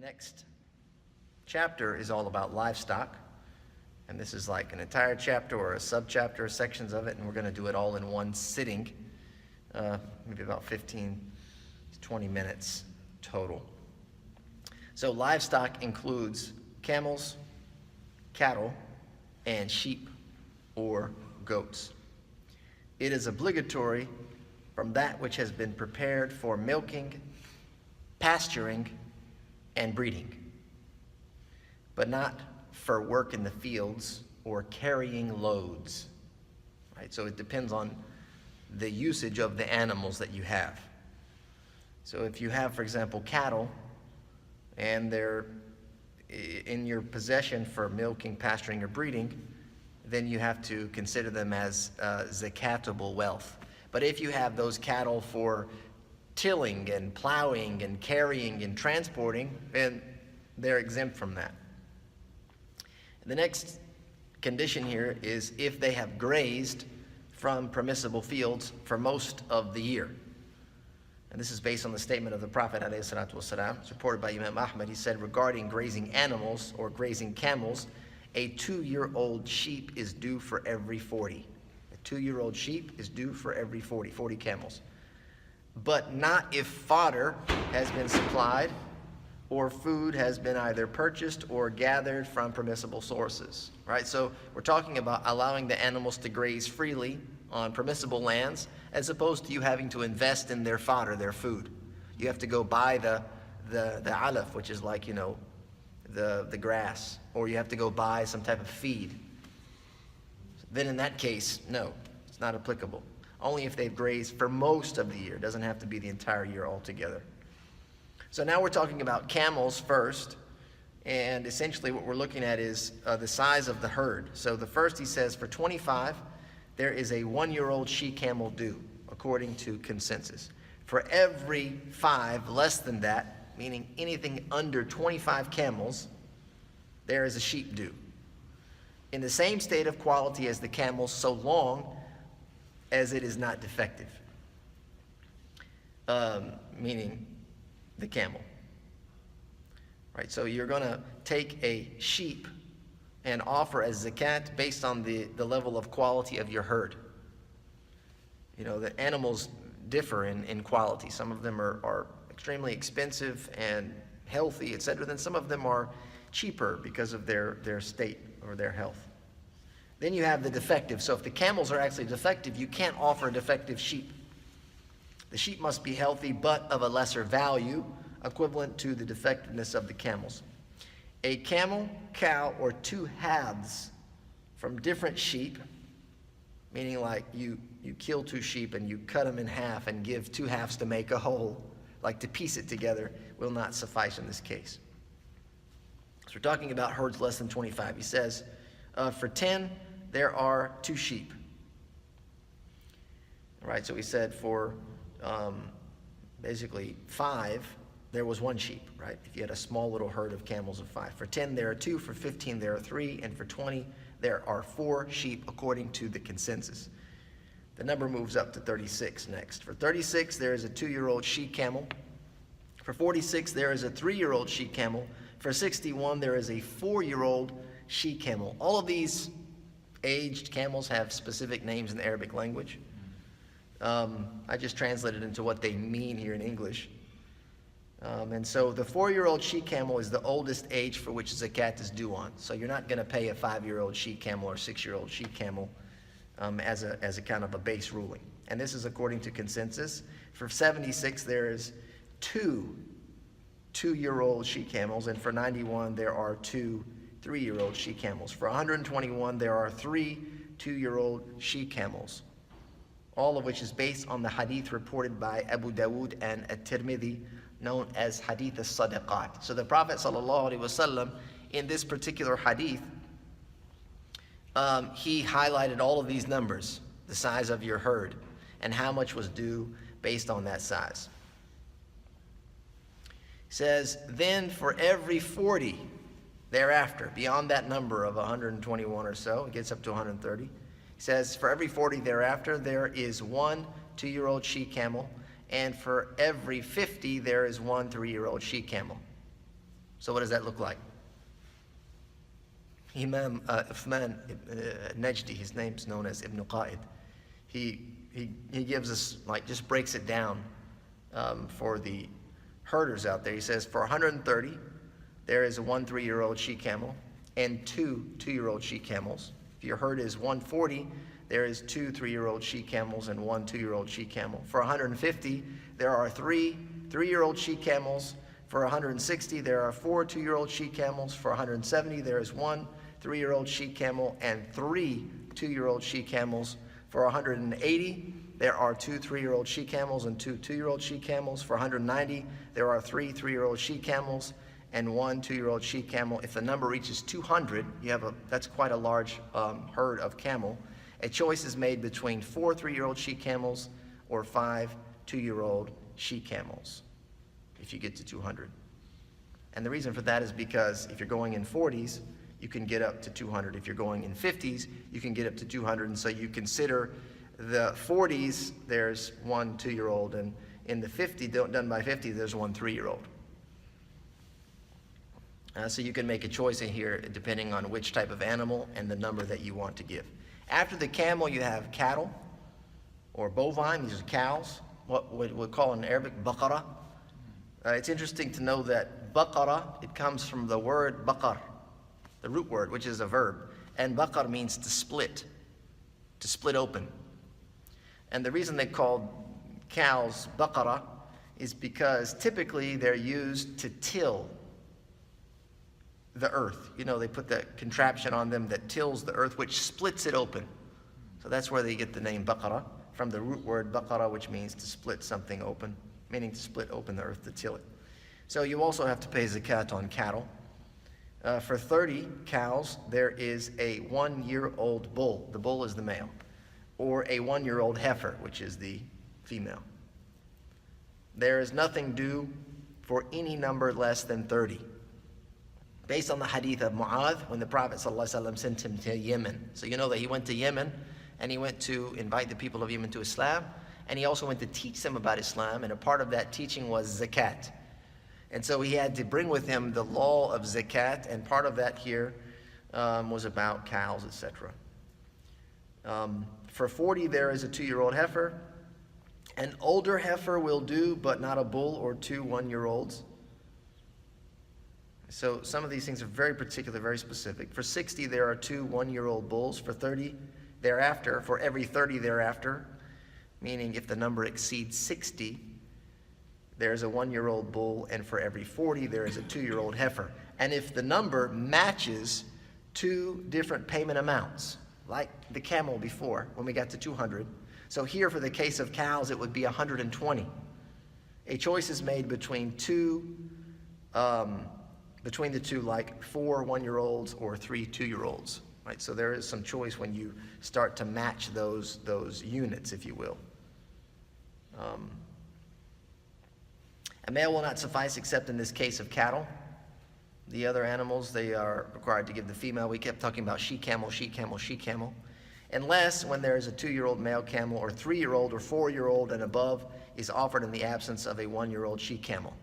next chapter is all about livestock. And this is like an entire chapter or a subchapter, sections of it, and we're going to do it all in one sitting, maybe about 15 to 20 minutes total. So livestock includes camels, cattle, and sheep or goats. It is obligatory from that which has been prepared for milking, pasturing, and breeding, but not for work in the fields or carrying loads. Right? So it depends on the usage of the animals that you have. So if you have, for example, cattle, and they're in your possession for milking, pasturing, or breeding, then you have to consider them as zakatable wealth. But if you have those cattle for tilling and plowing and carrying and transporting, then they're exempt from that. The next condition here is if they have grazed from permissible fields for most of the year. And this is based on the statement of the Prophet ﷺ. It's reported by Imam Ahmad. He said regarding grazing animals or grazing camels, a 2-year-old sheep is due for every 40. A 2-year-old sheep is due for every 40 camels. But not if fodder has been supplied or food has been either purchased or gathered from permissible sources, right? So we're talking about allowing the animals to graze freely on permissible lands as opposed to you having to invest in their fodder, their food. You have to go buy the alaf, which is like, the grass, or you have to go buy some type of feed. Then in that case, no, it's not applicable. Only if they've grazed for most of the year. It doesn't have to be the entire year altogether. So now we're talking about camels first, and essentially what we're looking at is the size of the herd. So the first, he says, for 25, there is a 1-year-old she-camel due, according to consensus. For every 5 less than that, meaning anything under 25 camels, there is a sheep due, in the same state of quality as the camels, so long as it is not defective, meaning the camel. Right, so you're going to take a sheep and offer as zakat based on the level of quality of your herd. The animals differ in quality. Some of them are extremely expensive and healthy, etc. Then some of them are cheaper because of their state or their health. Then you have the defective. So if the camels are actually defective, you can't offer a defective sheep. The sheep must be healthy but of a lesser value, equivalent to the defectiveness of the camels. A camel, cow, or 2 halves from different sheep, meaning like you kill 2 sheep and you cut them in half and give 2 halves to make a whole, like to piece it together, will not suffice in this case. So we're talking about herds less than 25. He says, for 10, there are 2 sheep. Right, so we said for basically 5, there was 1 sheep, right? If you had a small little herd of camels of 5. For 10, there are 2. For 15, there are 3. And for 20, there are 4 sheep according to the consensus. The number moves up to 36 next. For 36, there is a 2-year-old she-camel. For 46, there is a 3-year-old she-camel. For 61, there is a 4-year-old she-camel. All of these aged camels have specific names in the Arabic language. I just translated into what they mean here in English. And so the 4-year-old she-camel is the oldest age for which zakat is due on. So you're not going to pay a 5-year-old she-camel or 6-year-old she-camel as a kind of a base ruling. And this is according to consensus. For 76, there is 2 2-year-old she-camels, and for 91, there are 2 3-year-old she-camels. For 121, there are 3 2-year-old she-camels, all of which is based on the hadith reported by Abu Dawood and at-Tirmidhi, known as hadith al-Sadaqat. So the Prophet ﷺ, in this particular hadith, he highlighted all of these numbers, the size of your herd, and how much was due based on that size. He says, then for every 40 thereafter, beyond that number of 121 or so, it gets up to 130. He says, for every 40 thereafter, there is 1 2-year-old she-camel, and for every 50, there is 1 3-year-old she-camel. So what does that look like? Imam Uthman Najdi, his name's known as Ibn Qa'id. He gives us, like, just breaks it down for the herders out there. He says for 130, there is a 1 3-year-old she camel and 2 2-year-old she camels. If your herd is 140, there is 2 3-year-old she camels and 1 2-year-old she camel. For 150, there are 3 3-year-old she camels. For 160, there are 4 2-year-old she camels. For 170, there is 1 3-year-old she camel and 3 2-year-old she camels. For 180, there are 2 3-year-old she camels and 2 2-year-old she camels. For 190, there are 3 3-year-old she camels and 1 2-year-old she camel. If the number reaches 200, that's quite a large herd of camel. A choice is made between 4 3-year-old she camels or 5 2-year-old she camels if you get to 200. And the reason for that is because if you're going in 40s, you can get up to 200. If you're going in 50s, you can get up to 200. And so you consider the 40s, there's 1 2-year-old, and in the 50, done by 50, there's 1 3-year-old. So you can make a choice in here depending on which type of animal and the number that you want to give. After the camel, you have cattle or bovine. These are cows, what we call in Arabic baqara. It's interesting to know that baqara, it comes from the word baqar, the root word, which is a verb. And baqar means to split open. And the reason they called cows baqara is because typically they're used to till the earth. You know, they put that contraption on them that tills the earth, which splits it open. So that's where they get the name baqara, from the root word baqara, which means to split something open, meaning to split open the earth, to till it. So you also have to pay zakat on cattle. For 30 cows, there is a 1-year-old bull. The bull is the male. Or a 1-year-old heifer, which is the female. There is nothing due for any number less than 30. Based on the hadith of Mu'adh, when the Prophet ﷺ sent him to Yemen. So you know that he went to Yemen, and he went to invite the people of Yemen to Islam, and he also went to teach them about Islam, and a part of that teaching was zakat. And so he had to bring with him the law of zakat, and part of that here was about cows, etc. For 40, there is a 2-year-old heifer. An older heifer will do, but not a bull or 2 1-year-olds. So some of these things are very particular, very specific. For 60, there are 2 1-year-old bulls. For 30 thereafter, for every 30 thereafter, meaning if the number exceeds 60, there's a 1-year-old bull, and for every 40, there is a 2-year-old heifer. And if the number matches 2 different payment amounts, like the camel before, when we got to 200. So here, for the case of cows, it would be 120. A choice is made between the two, like 4 1-year-olds or 3 2-year-olds, right? So there is some choice when you start to match those units, if you will. A male will not suffice except in this case of cattle. The other animals, they are required to give the female. We kept talking about she camel, she camel, she camel. Unless when there is a 2-year-old male camel or 3-year-old or 4-year-old and above is offered in the absence of a 1-year-old she camel.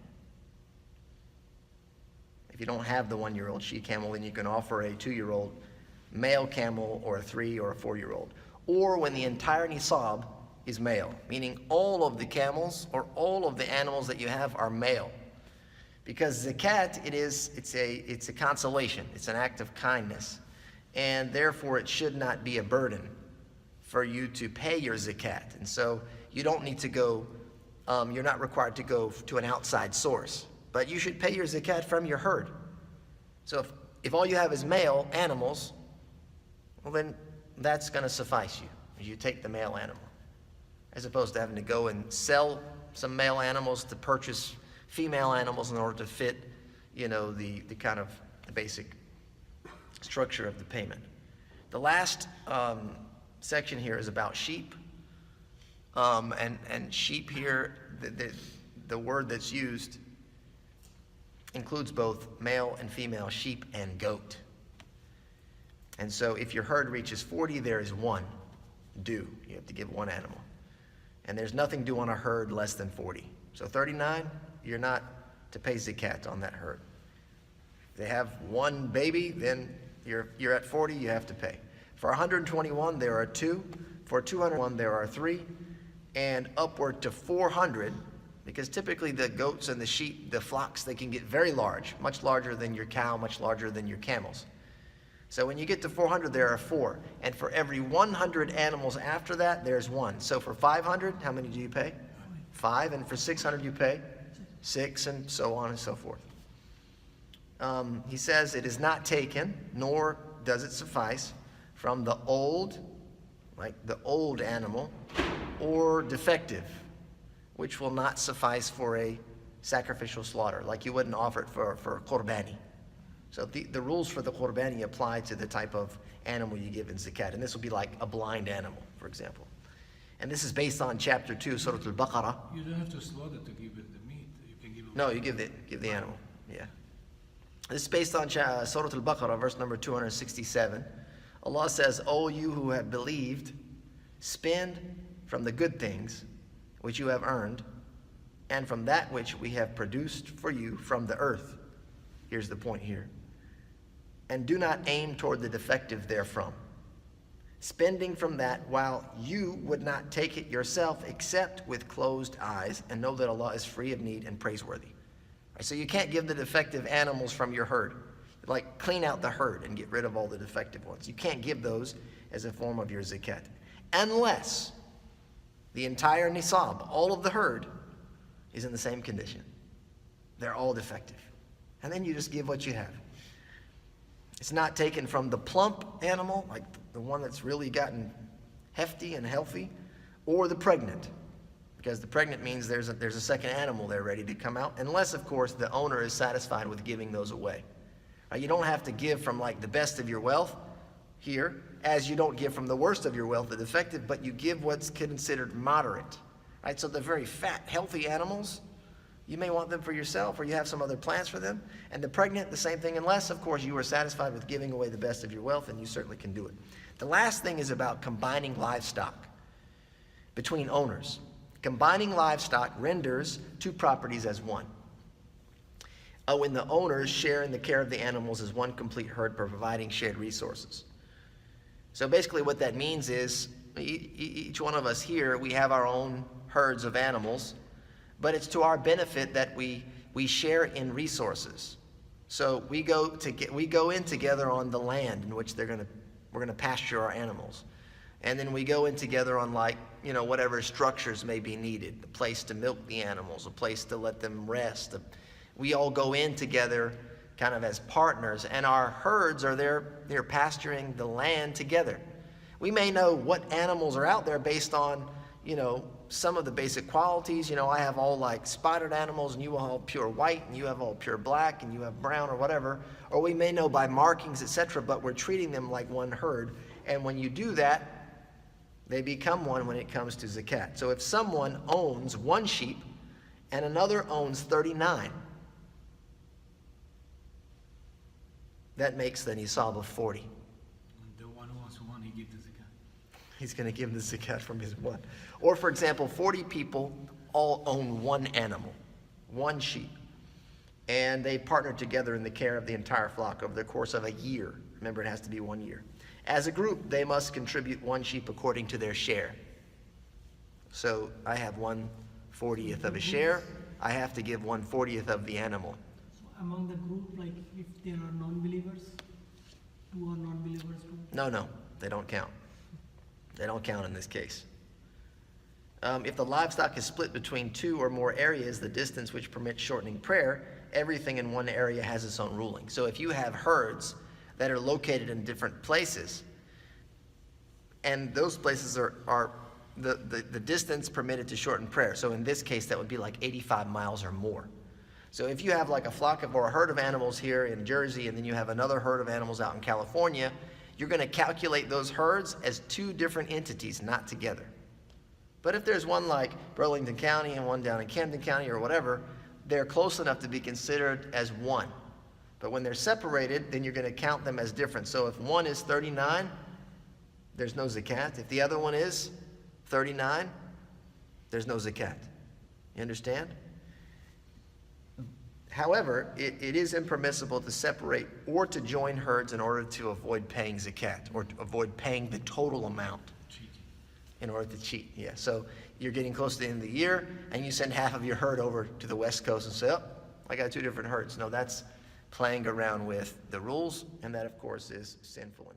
If you don't have the 1-year-old she camel, then you can offer a 2-year-old male camel or a 3 or a 4-year-old. Or when the entire nisab is male, meaning all of the camels or all of the animals that you have are male. Because zakat, it's a consolation, it's an act of kindness, and therefore it should not be a burden for you to pay your zakat. And so you don't need to go, you're not required to go to an outside source, but you should pay your zakat from your herd. So if all you have is male animals, well then that's going to suffice you. You take the male animal, as opposed to having to go and sell some male animals to purchase female animals in order to fit, the kind of the basic structure of the payment. The last section here is about sheep. And sheep here, the word that's used includes both male and female sheep and goat. And so if your herd reaches 40, there is 1 due. You have to give 1 animal. And there's nothing due on a herd less than 40. So 39, you're not to pay zakat on that herd. they have one baby, then you're at 40, you have to pay. For 121, there are 2. For 201, there are 3. And upward to 400, because typically the goats and the sheep, the flocks, they can get very large, much larger than your cow, much larger than your camels. So when you get to 400, there are 4. And for every 100 animals after that, there's 1. So for 500, how many do you pay? 5. And for 600, you pay 6, and so on and so forth. He says, it is not taken, nor does it suffice, from the old, like the old animal, or defective, which will not suffice for a sacrificial slaughter, like you wouldn't offer it for qurbani. So the rules for the qurbani apply to the type of animal you give in zakat, and this will be like a blind animal, for example. And this is based on chapter 2, Surah al-Baqarah. You don't have to slaughter to give it the meat. You can give it. No, you give the animal. Yeah. This is based on Surah al-Baqarah, verse number 267. Allah says, "O you who have believed, spend from the good things which you have earned, and from that which we have produced for you from the earth." Here's the point here. "And do not aim toward the defective therefrom, spending from that while you would not take it yourself except with closed eyes, and know that Allah is free of need and praiseworthy." Right, so you can't give the defective animals from your herd. Like clean out the herd and get rid of all the defective ones. You can't give those as a form of your zakat. Unless the entire nisab, all of the herd, is in the same condition. They're all defective. And then you just give what you have. It's not taken from the plump animal, like the one that's really gotten hefty and healthy, or the pregnant. Because the pregnant means there's a second animal there ready to come out, unless, of course, the owner is satisfied with giving those away. You don't have to give from like the best of your wealth here, as you don't give from the worst of your wealth, the defective, but you give what's considered moderate. Right? So the very fat, healthy animals, you may want them for yourself, or you have some other plans for them. And the pregnant, the same thing, unless, of course, you are satisfied with giving away the best of your wealth, and you certainly can do it. The last thing is about combining livestock between owners. Combining livestock renders 2 properties as one. When the owners share in the care of the animals as one complete herd, providing shared resources. So basically what that means is each one of us here, we have our own herds of animals, but it's to our benefit that we share in resources. So we go in together on the land in which we're gonna pasture our animals. And then we go in together on whatever structures may be needed, a place to milk the animals, a place to let them rest. We all go in together kind of as partners, and our herds are they're pasturing the land together. We may know what animals are out there based on, some of the basic qualities. I have all like spotted animals, and you all have pure white, and you have all pure black, and you have brown or whatever. Or we may know by markings, etc., but we're treating them like one herd. And when you do that, they become one when it comes to zakat. So if someone owns 1 sheep and another owns 39, that makes the nisab of 40. And the one who wants 1, he gives the zakat. He's going to give the zakat from his 1. Or for example, 40 people all own 1 animal, 1 sheep. And they partner together in the care of the entire flock over the course of a year. Remember, it has to be 1 year. As a group, they must contribute 1 sheep according to their share. So I have 1/40th of a share. I have to give 1/40th of the animal. Among the group, like if there are non-believers, 2 are non-believers too? No, they don't count. They don't count in this case. If the livestock is split between 2 or more areas, the distance which permits shortening prayer, everything in one area has its own ruling. So if you have herds that are located in different places, and those places are the distance permitted to shorten prayer. So in this case, that would be like 85 miles or more. So if you have like a flock of or a herd of animals here in Jersey, and then you have another herd of animals out in California, you're going to calculate those herds as 2 different entities, not together. But if there's one like Burlington County and one down in Camden County or whatever, they're close enough to be considered as one. But when they're separated, then you're going to count them as different. So if one is 39, there's no zakat. If the other one is 39, there's no zakat. You understand? However, it is impermissible to separate or to join herds in order to avoid paying zakat or to avoid paying the total amount Cheating. in order to cheat. Yeah, so you're getting close to the end of the year and you send half of your herd over to the West Coast and say, oh, I got two different herds. No, that's playing around with the rules, and that, of course, is sinful.